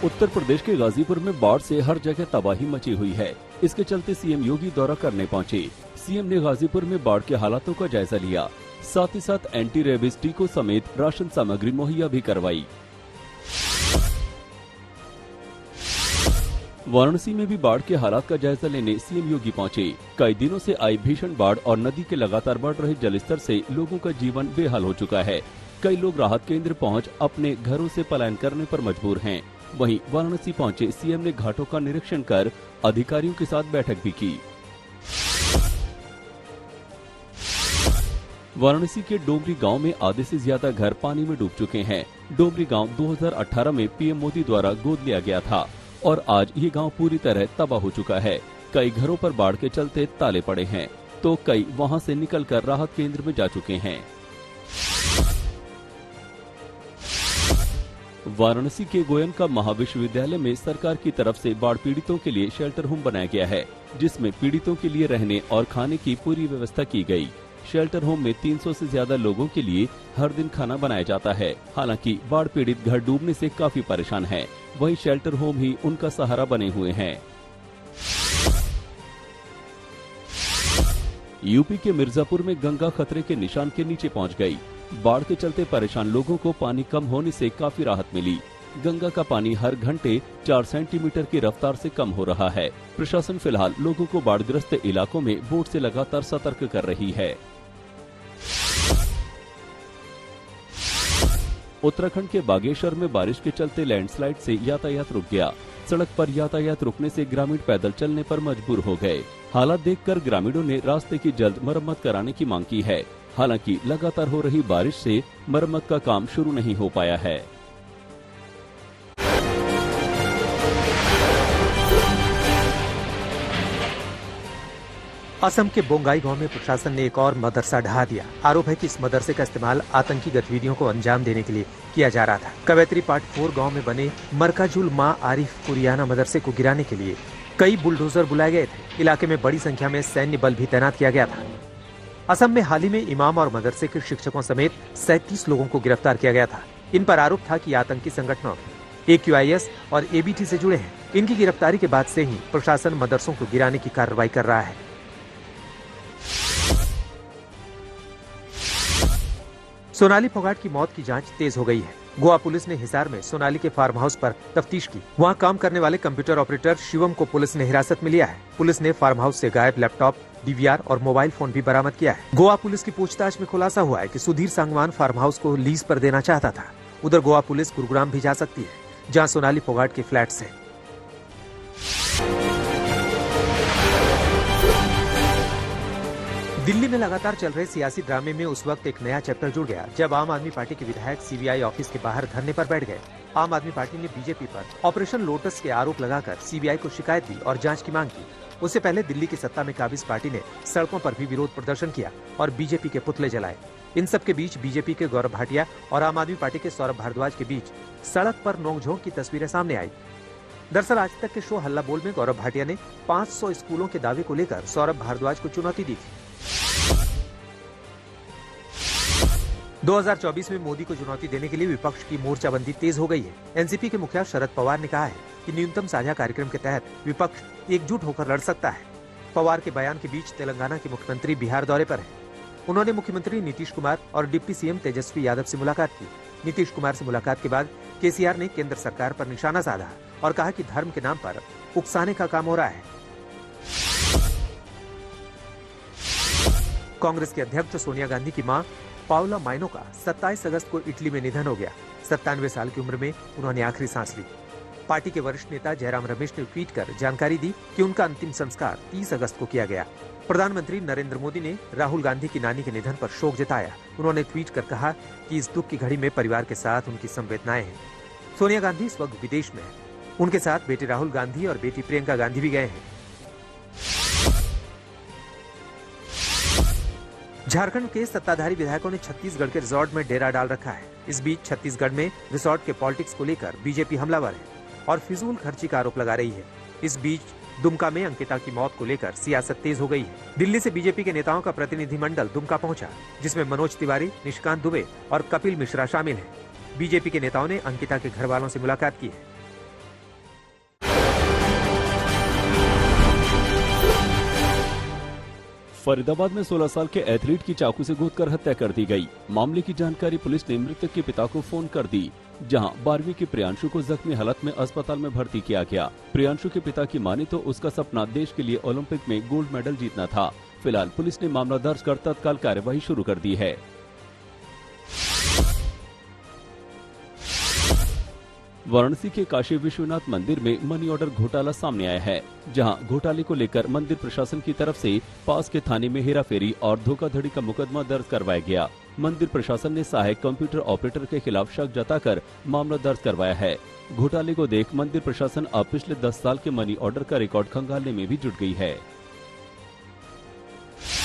उत्तर प्रदेश के गाजीपुर में बाढ़ से हर जगह तबाही मची हुई है। इसके चलते सीएम योगी दौरा करने पहुंचे। सीएम ने गाजीपुर में बाढ़ के हालातों का जायजा लिया, साथ ही साथ एंटी रेबीज टीकों समेत राशन सामग्री मुहैया भी करवाई। वाराणसी में भी बाढ़ के हालात का जायजा लेने सीएम योगी पहुंचे। कई दिनों से आई भीषण बाढ़ और नदी के लगातार बढ़ रहे जलस्तर से लोगों का जीवन बेहाल हो चुका है। कई लोग राहत केंद्र पहुंच अपने घरों से पलायन करने पर मजबूर हैं। वहीं वाराणसी पहुंचे सीएम ने घाटों का निरीक्षण कर अधिकारियों के साथ बैठक भी की। वाराणसी के डोमरी गांव में आधे से ज्यादा घर पानी में डूब चुके हैं। डोमरी गांव 2018 में पीएम मोदी द्वारा गोद लिया गया था और आज ये गांव पूरी तरह तबाह हो चुका है। कई घरों पर बाढ़ के चलते ताले पड़े हैं, तो कई वहां से निकलकर राहत केंद्र में जा चुके हैं। वाराणसी के गोयनका महाविश्वविद्यालय में सरकार की तरफ से बाढ़ पीड़ितों के लिए शेल्टर होम बनाया गया है, जिसमें पीड़ितों के लिए रहने और खाने की पूरी व्यवस्था की गई। शेल्टर होम में 300 से ज्यादा लोगों के लिए हर दिन खाना बनाया जाता है। हालांकि बाढ़ पीड़ित घर डूबने से काफी परेशान हैं, वहीं शेल्टर होम ही उनका सहारा बने हुए हैं। यूपी के मिर्जापुर में गंगा खतरे के निशान के नीचे पहुंच गई। बाढ़ के चलते परेशान लोगों को पानी कम होने से काफी राहत मिली। गंगा का पानी हर घंटे 4 सेंटीमीटर की रफ्तार से कम हो रहा है। प्रशासन फिलहाल लोगों को बाढ़ग्रस्त इलाकों में बोट से लगातार सतर्क कर रही है। उत्तराखंड के बागेश्वर में बारिश के चलते लैंडस्लाइड से यातायात रुक गया। सड़क पर यातायात रुकने से ग्रामीण पैदल चलने पर मजबूर हो गए। हालात देखकर ग्रामीणों ने रास्ते की जल्द मरम्मत कराने की मांग की है। हालांकि लगातार हो रही बारिश से मरम्मत का काम शुरू नहीं हो पाया है। असम के बोंगाई गांव में प्रशासन ने एक और मदरसा ढहा दिया। आरोप है कि इस मदरसे का इस्तेमाल आतंकी गतिविधियों को अंजाम देने के लिए किया जा रहा था। कवैतरी पार्ट 4 गांव में बने मरकाजुल मां आरिफ कुरियाना मदरसे को गिराने के लिए कई बुलडोजर बुलाए गए थे। इलाके में बड़ी संख्या में सैन्य बल भी तैनात किया गया था। असम में हाल ही में इमाम और मदरसे के शिक्षकों समेत 37 लोगों को गिरफ्तार किया गया था। इन पर आरोप था कि आतंकी संगठनों AQIS और ABT से जुड़े हैं। इनकी गिरफ्तारी के बाद से ही प्रशासन मदरसों को गिराने की कार्रवाई कर रहा है। सोनाली फोगाट की मौत की जांच तेज हो गई है। गोवा पुलिस ने हिसार में सोनाली के फार्म हाउस पर तफ्तीश की। वहां काम करने वाले कंप्यूटर ऑपरेटर शिवम को पुलिस ने हिरासत में लिया है। पुलिस ने फार्म हाउस से गायब लैपटॉप, DVR और मोबाइल फोन भी बरामद किया है। गोवा पुलिस की पूछताछ में खुलासा हुआ है कि सुधीर सांगवान फार्म हाउस को लीज पर देना चाहता था। उधर गोवा पुलिस गुरुग्राम भी जा सकती है, जहाँ सोनाली फोगाट के फ्लैट्स हैं। दिल्ली में लगातार चल रहे सियासी ड्रामे में उस वक्त एक नया चैप्टर जुड़ गया जब आम आदमी पार्टी के विधायक CBI ऑफिस के बाहर धरने पर बैठ गए। आम आदमी पार्टी ने बीजेपी पर ऑपरेशन लोटस के आरोप लगाकर CBI को शिकायत दी और जांच की मांग की। उससे पहले दिल्ली की सत्ता में काबिज पार्टी ने सड़कों पर भी विरोध प्रदर्शन किया और बीजेपी के पुतले जलाए। इन सब के बीच बीजेपी के गौरव भाटिया और आम आदमी पार्टी के सौरभ भारद्वाज के बीच सड़क पर नोकझोंक की तस्वीरें सामने आई। दरअसल आज तक के शो हल्ला बोल में गौरव भाटिया ने 500 स्कूलों के दावे को लेकर सौरभ भारद्वाज को चुनौती दी थी। 2024 में मोदी को चुनौती देने के लिए विपक्ष की मोर्चाबंदी तेज हो गई है। एनसीपी के मुखिया शरद पवार ने कहा है कि न्यूनतम साझा कार्यक्रम के तहत विपक्ष एकजुट होकर लड़ सकता है। पवार के बयान के बीच तेलंगाना के मुख्यमंत्री बिहार दौरे पर हैं। उन्होंने मुख्यमंत्री नीतीश कुमार और डिप्टी CM तेजस्वी यादव से मुलाकात की। नीतीश कुमार से मुलाकात के बाद KCR ने केंद्र सरकार पर निशाना साधा और कहा कि धर्म के नाम पर उकसाने का काम हो रहा है। कांग्रेस के अध्यक्ष सोनिया गांधी की मां पाउला माइनो का 27 अगस्त को इटली में निधन हो गया। 97 साल की उम्र में उन्होंने आखिरी सांस ली। पार्टी के वरिष्ठ नेता जयराम रमेश ने ट्वीट कर जानकारी दी कि उनका अंतिम संस्कार 30 अगस्त को किया गया। प्रधानमंत्री नरेंद्र मोदी ने राहुल गांधी की नानी के निधन पर शोक जताया। उन्होंने ट्वीट कर कहा कि इस दुख की घड़ी में परिवार के साथ उनकी संवेदनाएं हैं। सोनिया गांधी इस वक्त विदेश में है। उनके साथ बेटे राहुल गांधी और बेटी प्रियंका गांधी भी गए हैं। झारखंड के सत्ताधारी विधायकों ने छत्तीसगढ़ के रिजॉर्ट में डेरा डाल रखा है। इस बीच छत्तीसगढ़ में रिजॉर्ट के पॉलिटिक्स को लेकर बीजेपी हमलावर है और फिजूल खर्ची का आरोप लगा रही है। इस बीच दुमका में अंकिता की मौत को लेकर सियासत तेज हो गई है। दिल्ली से बीजेपी के नेताओं का प्रतिनिधिमंडल दुमका पहुंचा, जिसमें मनोज तिवारी, निशिकांत दुबे और कपिल मिश्रा शामिल हैं। बीजेपी के नेताओं ने अंकिता के घर वालों से मुलाकात की है। फरीदाबाद में 16 साल के एथलीट की चाकू से गोदकर हत्या कर दी गई। मामले की जानकारी पुलिस ने मृतक के पिता को फोन कर दी, जहां 12वीं के प्रियांशु को जख्मी हालत में अस्पताल में भर्ती किया गया। प्रियांशु के पिता की माने तो उसका सपना देश के लिए ओलंपिक में गोल्ड मेडल जीतना था। फिलहाल पुलिस ने मामला दर्ज कर तत्काल कार्यवाही शुरू कर दी है। वाराणसी के काशी विश्वनाथ मंदिर में मनी ऑर्डर घोटाला सामने आया है, जहां घोटाले को लेकर मंदिर प्रशासन की तरफ से पास के थाने में हेराफेरी और धोखाधड़ी का मुकदमा दर्ज करवाया गया। मंदिर प्रशासन ने सहायक कंप्यूटर ऑपरेटर के खिलाफ शक जताकर मामला दर्ज करवाया है। घोटाले को देख मंदिर प्रशासन अब पिछले 10 साल के मनी ऑर्डर का रिकॉर्ड खंगालने में भी जुट गई है।